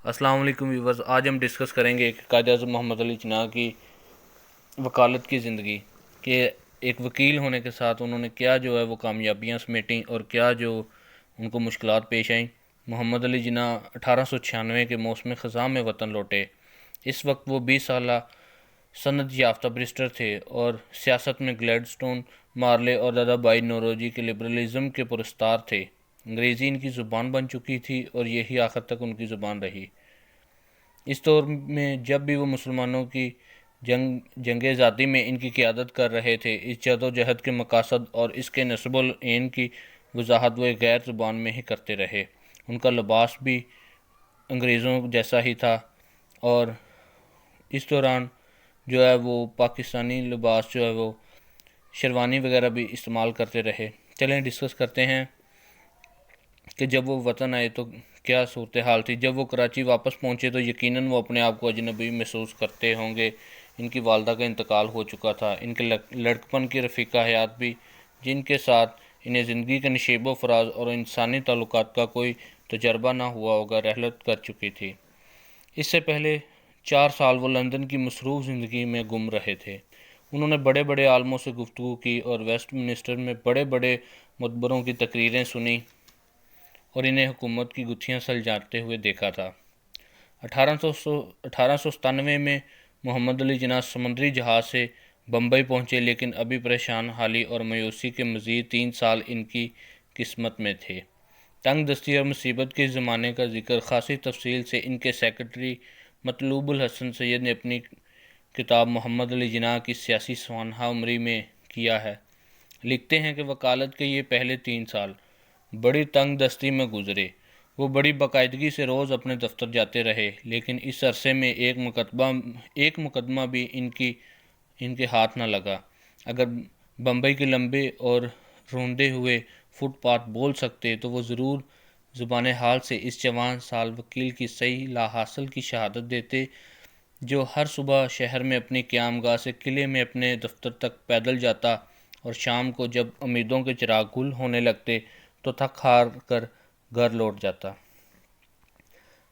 السلام علیکم ویورز، آج ہم ڈسکس کریں گے کہ قائد اعظم محمد علی جناح کی وکالت کی زندگی کہ ایک وکیل ہونے کے ساتھ انہوں نے کیا جو ہے وہ کامیابیاں سمیٹیں اور کیا جو ان کو مشکلات پیش آئیں۔ محمد علی جناح 1896 کے موسم خزاں میں وطن لوٹے۔ اس وقت وہ 20 سالہ سند یافتہ بیرسٹر تھے اور سیاست میں گلیڈسٹون، مارلے اور دادا بھائی نوروجی کے لبرلزم کے پرستار تھے۔ انگریزی ان کی زبان بن چکی تھی اور یہی آخر تک ان کی زبان رہی۔ اس دور میں جب بھی وہ مسلمانوں کی جنگ آزادی میں ان کی قیادت کر رہے تھے، اس جد و جہد کے مقاصد اور اس کے نصب العین کی وضاحت وہ ایک غیر زبان میں ہی کرتے رہے۔ ان کا لباس بھی انگریزوں جیسا ہی تھا اور اس دوران جو ہے وہ پاکستانی لباس جو ہے وہ شیروانی وغیرہ بھی استعمال کرتے رہے۔ چلیں ڈسکس کرتے ہیں کہ جب وہ وطن آئے تو کیا صورتحال تھی۔ جب وہ کراچی واپس پہنچے تو یقیناً وہ اپنے آپ کو اجنبی محسوس کرتے ہوں گے۔ ان کی والدہ کا انتقال ہو چکا تھا۔ ان کے لڑکپن کی رفیقہ حیات بھی، جن کے ساتھ انہیں زندگی کے نشیب و فراز اور انسانی تعلقات کا کوئی تجربہ نہ ہوا ہوگا، رحلت کر چکی تھی۔ اس سے پہلے 4 سال وہ لندن کی مصروف زندگی میں گم رہے تھے۔ انہوں نے بڑے بڑے عالموں سے گفتگو کی اور ویسٹ منسٹر میں بڑے بڑے معتبروں کی تقریریں سنی اور انہیں حکومت کی گتھیاں سلجھاتے ہوئے دیکھا تھا۔ 1897 میں محمد علی جناح سمندری جہاز سے بمبئی پہنچے، لیکن ابھی پریشان حالی اور مایوسی کے مزید 3 سال ان کی قسمت میں تھے۔ تنگ دستی اور مصیبت کے زمانے کا ذکر خاصی تفصیل سے ان کے سیکرٹری مطلوب الحسن سید نے اپنی کتاب محمد علی جناح کی سیاسی سوانح عمری میں کیا ہے۔ لکھتے ہیں کہ وکالت کے یہ پہلے 3 سال بڑی تنگ دستی میں گزرے۔ وہ بڑی باقاعدگی سے روز اپنے دفتر جاتے رہے، لیکن اس عرصے میں ایک مقدمہ بھی ان کے ہاتھ نہ لگا۔ اگر بمبئی کے لمبے اور روندے ہوئے فٹ پاتھ بول سکتے تو وہ ضرور زبان حال سے اس جوان سال وکیل کی صحیح لا حاصل کی شہادت دیتے، جو ہر صبح شہر میں اپنی قیام گاہ سے قلعے میں اپنے دفتر تک پیدل جاتا اور شام کو جب امیدوں کے چراغ گل ہونے لگتے تو تھک ہار کر گھر لوٹ جاتا۔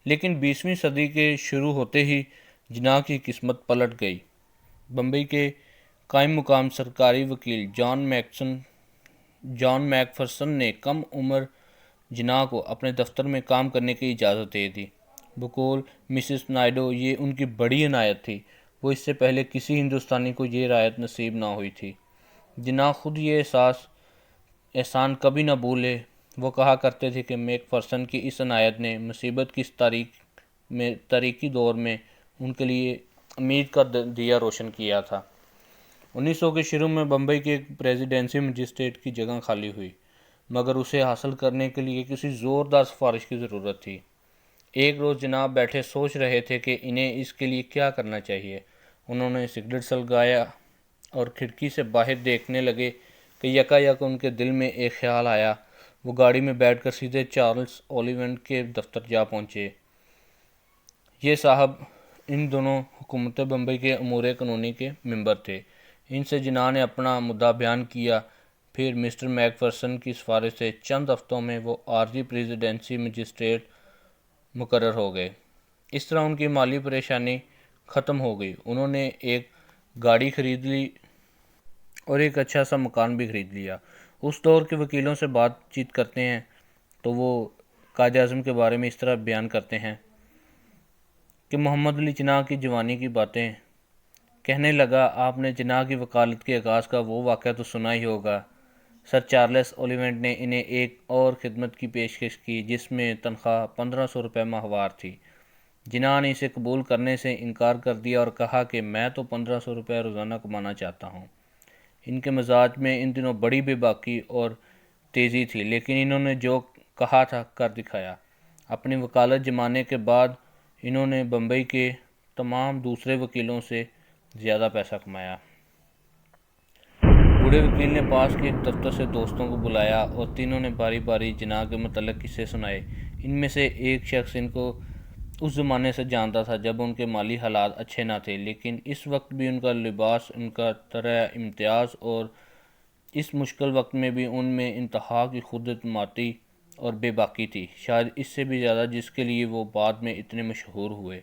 لیکن 20ویں صدی کے شروع ہوتے ہی جناح کی قسمت پلٹ گئی۔ بمبئی کے قائم مقام سرکاری وکیل جان میک فرسن نے کم عمر جناح کو اپنے دفتر میں کام کرنے کی اجازت دے دی۔ بقول مسز نائیڈو یہ ان کی بڑی عنایت تھی۔ وہ اس سے پہلے کسی ہندوستانی کو یہ رعایت نصیب نہ ہوئی تھی۔ جناح خود یہ احسان کبھی نہ بھولے۔ وہ کہا کرتے تھے کہ میک فرسن کی اس عنایت نے مصیبت کی اس تاریکی دور میں ان کے لیے امید کا دیا روشن کیا تھا۔ 1900 کے شروع میں بمبئی کے ایک پریزیڈنسی مجسٹریٹ کی جگہ خالی ہوئی، مگر اسے حاصل کرنے کے لیے کسی زوردار سفارش کی ضرورت تھی۔ ایک روز جناح بیٹھے سوچ رہے تھے کہ انہیں اس کے لیے کیا کرنا چاہیے۔ انہوں نے سگریٹ سلگایا اور کھڑکی سے باہر دیکھنے لگے کہ یکایک ان کے دل میں ایک خیال آیا۔ وہ گاڑی میں بیٹھ کر سیدھے چارلس اولیونٹ کے دفتر جا پہنچے۔ یہ صاحب ان دنوں حکومت بمبئی کے امور قانونی کے ممبر تھے۔ ان سے جناح نے اپنا مدعا بیان کیا۔ پھر مسٹر میک فرسن کی سفارش سے چند ہفتوں میں وہ عارضی پریزیڈنسی مجسٹریٹ مقرر ہو گئے۔ اس طرح ان کی مالی پریشانی ختم ہو گئی۔ انہوں نے ایک گاڑی خرید لی اور ایک اچھا سا مکان بھی خرید لیا۔ اس دور کے وکیلوں سے بات چیت کرتے ہیں تو وہ قائد اعظم کے بارے میں اس طرح بیان کرتے ہیں کہ محمد علی جناح کی جوانی کی باتیں کہنے لگا، آپ نے جناح کی وکالت کے آغاز کا وہ واقعہ تو سنا ہی ہوگا۔ سر چارلس اولیونٹ نے انہیں ایک اور خدمت کی پیشکش کی جس میں تنخواہ 1500 روپے ماہوار تھی۔ جناح نے اسے قبول کرنے سے انکار کر دیا اور کہا کہ میں تو 1500 روپے روزانہ کمانا چاہتا ہوں۔ ان کے مزاج میں ان دنوں بڑی بے باکی اور تیزی تھی، لیکن انہوں نے جو کہا تھا کر دکھایا۔ اپنی وکالت جمانے کے بعد انہوں نے بمبئی کے تمام دوسرے وکیلوں سے زیادہ پیسہ کمایا۔ بوڑھے وکیل نے پاس کے ایک دفتر سے دوستوں کو بلایا اور تینوں نے باری باری جناح کے متعلق قصے سنائے۔ ان میں سے ایک شخص ان کو اس زمانے سے جانتا تھا جب ان کے مالی حالات اچھے نہ تھے، لیکن اس وقت بھی ان کا لباس، ان کا طرح امتیاز اور اس مشکل وقت میں بھی ان میں انتہا کی خود اعتمادی اور بے باکی تھی، شاید اس سے بھی زیادہ جس کے لیے وہ بعد میں اتنے مشہور ہوئے،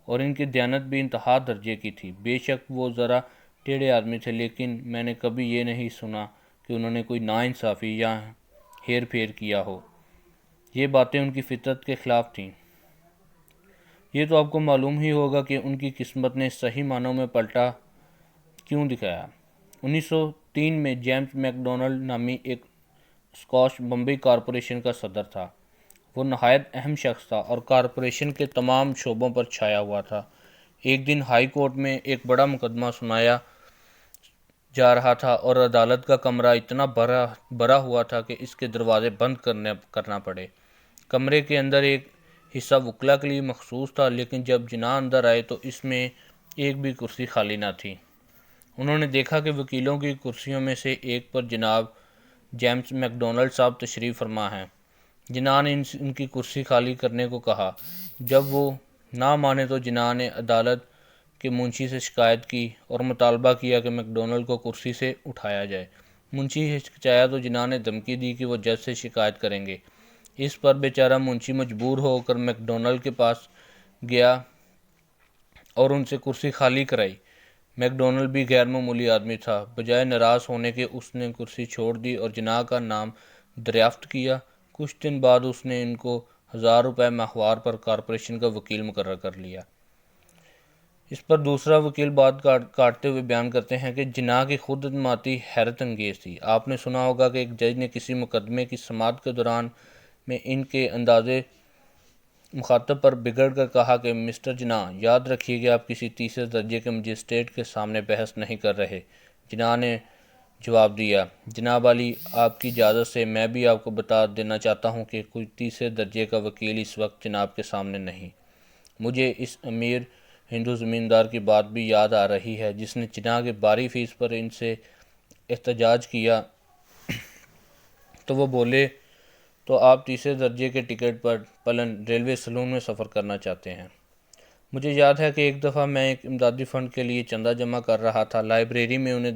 اور ان کی دیانت بھی انتہا درجے کی تھی۔ بے شک وہ ذرا ٹیڑھے آدمی تھے، لیکن میں نے کبھی یہ نہیں سنا کہ انہوں نے کوئی ناانصافی یا ہیر پھیر کیا ہو۔ یہ باتیں ان کی فطرت کے خلاف تھیں۔ یہ تو آپ کو معلوم ہی ہوگا کہ ان کی قسمت نے صحیح معنوں میں پلٹا کیوں دکھایا۔ 1903 میں جیمز میک ڈونلڈ نامی ایک اسکاچ بمبئی کارپوریشن کا صدر تھا۔ وہ نہایت اہم شخص تھا اور کارپوریشن کے تمام شعبوں پر چھایا ہوا تھا۔ ایک دن ہائی کورٹ میں ایک بڑا مقدمہ سنایا جا رہا تھا اور عدالت کا کمرہ اتنا بھرا ہوا تھا کہ اس کے دروازے بند کرنا پڑے۔ کمرے کے اندر ایک حصہ وکلا کے لیے مخصوص تھا، لیکن جب جناح اندر آئے تو اس میں ایک بھی کرسی خالی نہ تھی۔ انہوں نے دیکھا کہ وکیلوں کی کرسیوں میں سے ایک پر جناب جیمز میک ڈونلڈ صاحب تشریف فرما ہیں۔ جناح نے ان کی کرسی خالی کرنے کو کہا۔ جب وہ نہ مانے تو جناح نے عدالت کے منشی سے شکایت کی اور مطالبہ کیا کہ میک ڈونلڈ کو کرسی سے اٹھایا جائے۔ منشی ہچکچایا تو جناح نے دھمکی دی کہ وہ جج سے شکایت کریں گے۔ اس پر بیچارہ منشی مجبور ہو کر میک ڈونلڈ کے پاس گیا اور ان سے کرسی خالی کرائی۔ میک ڈونلڈ بھی غیر معمولی آدمی تھا، بجائے ناراض ہونے کے اس نے کرسی چھوڑ دی اور جناح کا نام دریافت کیا۔ کچھ دن بعد اس نے ان کو 1000 روپے ماہوار پر کارپوریشن کا وکیل مقرر کر لیا۔ اس پر دوسرا وکیل بات کاٹتے ہوئے بیان کرتے ہیں کہ جناح کی خود اعتمادی حیرت انگیز تھی۔ آپ نے سنا ہوگا کہ ایک جج نے کسی مقدمے کی سماعت کے دوران میں ان کے اندازے مخاطب پر بگڑ کر کہا کہ مسٹر جناح، یاد رکھیے کہ آپ کسی تیسرے درجے کے مجسٹریٹ کے سامنے بحث نہیں کر رہے۔ جناح نے جواب دیا، جناب عالی، آپ کی اجازت سے میں بھی آپ کو بتا دینا چاہتا ہوں کہ کوئی تیسرے درجے کا وکیل اس وقت جناب کے سامنے نہیں۔ مجھے اس امیر ہندو زمیندار کی بات بھی یاد آ رہی ہے جس نے جناح کے باری فیس پر ان سے احتجاج کیا تو وہ بولے، تو آپ تیسرے درجے کے ٹکٹ پر پلن ریلوے سلون میں سفر کرنا چاہتے ہیں۔ مجھے یاد ہے کہ ایک دفعہ میں ایک امدادی فنڈ کے لیے چندہ جمع کر رہا تھا۔ لائبریری میں انہیں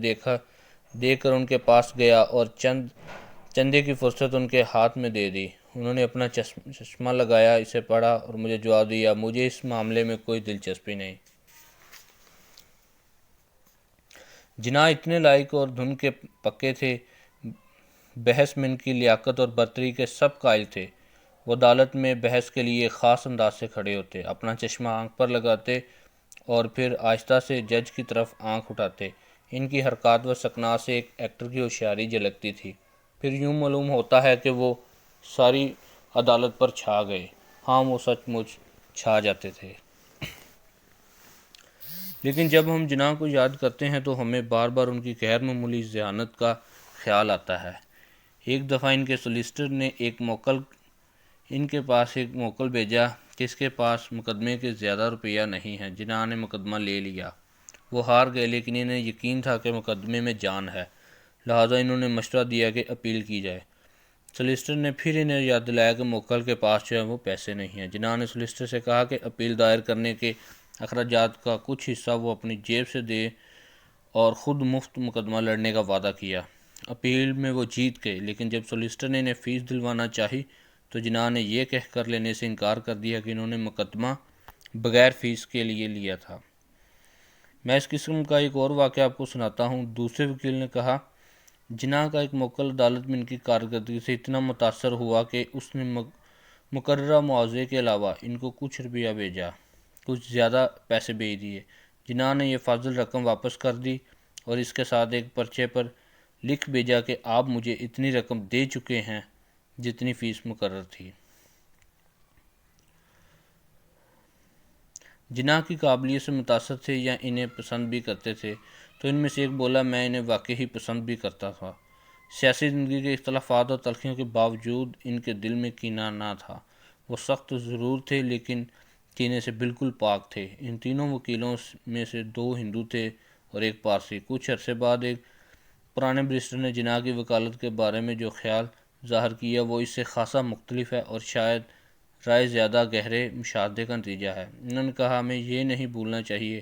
دیکھ کر ان کے پاس گیا اور چندے کی فرصت ان کے ہاتھ میں دے دی۔ انہوں نے اپنا چشمہ لگایا، اسے پڑھا اور مجھے جواب دیا، مجھے اس معاملے میں کوئی دلچسپی نہیں۔ جناح اتنے لائق اور دھن کے پکے تھے، بحث میں ان کی لیاقت اور برتری کے سب قائل تھے۔ وہ عدالت میں بحث کے لیے خاص انداز سے کھڑے ہوتے، اپنا چشمہ آنکھ پر لگاتے اور پھر آہستہ سے جج کی طرف آنکھ اٹھاتے۔ ان کی حرکات و سکنات سے ایک ایکٹر کی ہوشیاری جھلکتی تھی۔ پھر یوں معلوم ہوتا ہے کہ وہ ساری عدالت پر چھا گئے۔ ہاں، وہ سچ مچ چھا جاتے تھے۔ لیکن جب ہم جناح کو یاد کرتے ہیں تو ہمیں بار بار ان کی غیر معمولی ذہانت کا خیال آتا ہے۔ ایک دفعہ ان کے سولیسٹر نے ان کے پاس ایک موکل بھیجا جس کے پاس مقدمے کے زیادہ روپیہ نہیں ہیں۔ جناح نے مقدمہ لے لیا۔ وہ ہار گئے، لیکن انہیں یقین تھا کہ مقدمے میں جان ہے، لہٰذا انہوں نے مشورہ دیا کہ اپیل کی جائے۔ سولیسٹر نے پھر انہیں یاد دلایا کہ موکل کے پاس جو ہے وہ پیسے نہیں ہیں۔ جناح نے سولیسٹر سے کہا کہ اپیل دائر کرنے کے اخراجات کا کچھ حصہ وہ اپنی جیب سے دے اور خود مفت مقدمہ لڑنے کا وعدہ کیا۔ اپیل میں وہ جیت گئے، لیکن جب سولیسٹر نے انہیں فیس دلوانا چاہی تو جناح نے یہ کہہ کر لینے سے انکار کر دیا کہ انہوں نے مقدمہ بغیر فیس کے لیے لیا تھا۔ میں اس قسم کا ایک اور واقعہ آپ کو سناتا ہوں۔ دوسرے وکیل نے کہا، جناح کا ایک موکل عدالت میں ان کی کارکردگی سے اتنا متاثر ہوا کہ اس نے مقررہ معاوضے کے علاوہ ان کو کچھ روپیہ بھیجا، کچھ زیادہ پیسے بھیج دیے۔ جناح نے یہ فاضل رقم واپس کر دی اور اس کے ساتھ ایک پرچے پر لکھ بھیجا کہ آپ مجھے اتنی رقم دے چکے ہیں جتنی فیس مقرر تھی۔ جناح کی قابلیت سے متاثر تھے یا انہیں پسند بھی کرتے تھے تو ان میں سے ایک بولا، میں انہیں واقعی پسند بھی کرتا تھا۔ سیاسی زندگی کے اختلافات اور تلخیوں کے باوجود ان کے دل میں کینہ نہ تھا۔ وہ سخت ضرور تھے لیکن کینے سے بالکل پاک تھے۔ ان تینوں وکیلوں میں سے 2 ہندو تھے اور ایک پارسی۔ کچھ عرصے بعد ایک پرانے بیرسٹر نے جناح کی وکالت کے بارے میں جو خیال ظاہر کیا وہ اس سے خاصا مختلف ہے اور شاید رائے زیادہ گہرے مشاہدے کا نتیجہ ہے۔ انہوں نے کہا، ہمیں یہ نہیں بھولنا چاہیے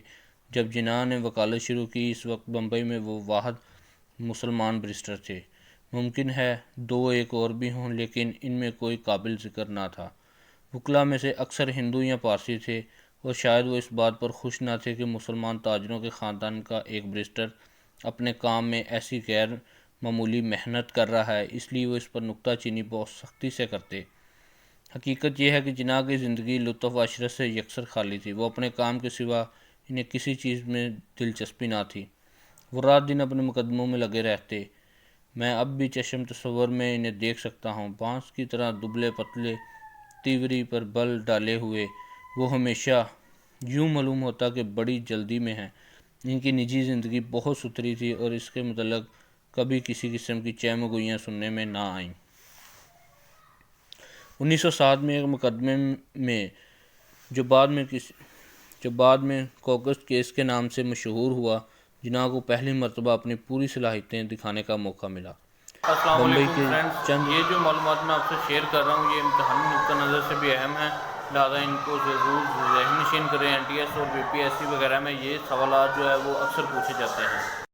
جب جناح نے وکالت شروع کی اس وقت بمبئی میں وہ واحد مسلمان بیرسٹر تھے۔ ممکن ہے 2 ایک اور بھی ہوں، لیکن ان میں کوئی قابل ذکر نہ تھا۔ وکلاء میں سے اکثر ہندو یا پارسی تھے، اور شاید وہ اس بات پر خوش نہ تھے کہ مسلمان تاجروں کے خاندان کا ایک بیرسٹر اپنے کام میں ایسی غیر معمولی محنت کر رہا ہے، اس لیے وہ اس پر نکتہ چینی بہت سختی سے کرتے۔ حقیقت یہ ہے کہ جناح کی زندگی لطف و عشرت سے یکسر خالی تھی۔ وہ اپنے کام کے سوا انہیں کسی چیز میں دلچسپی نہ تھی۔ وہ رات دن اپنے مقدموں میں لگے رہتے۔ میں اب بھی چشم تصور میں انہیں دیکھ سکتا ہوں، بانس کی طرح دبلے پتلے، تیوری پر بل ڈالے ہوئے۔ وہ ہمیشہ یوں معلوم ہوتا کہ بڑی جلدی میں ہیں۔ ان کی نجی زندگی بہت ستھری تھی اور اس کے متعلق کبھی کسی قسم کی چہ مگوئیاں سننے میں نہ آئیں۔ 1907 میں ایک مقدمے میں جو بعد میں کوکس کیس کے نام سے مشہور ہوا، جناح کو پہلی مرتبہ اپنی پوری صلاحیتیں دکھانے کا موقع ملا۔ السلام بمبئی علیکم کے فرینڈز، چند یہ جو معلومات میں آپ سے شیئر کر رہا ہوں یہ امتحانی نقطہ نظر سے بھی اہم ہے، لہٰذا ان کو ضرور ذہن نشین کریں۔ NTS اور BPSC وغیرہ میں یہ سوالات جو ہے وہ اکثر پوچھے جاتے ہیں۔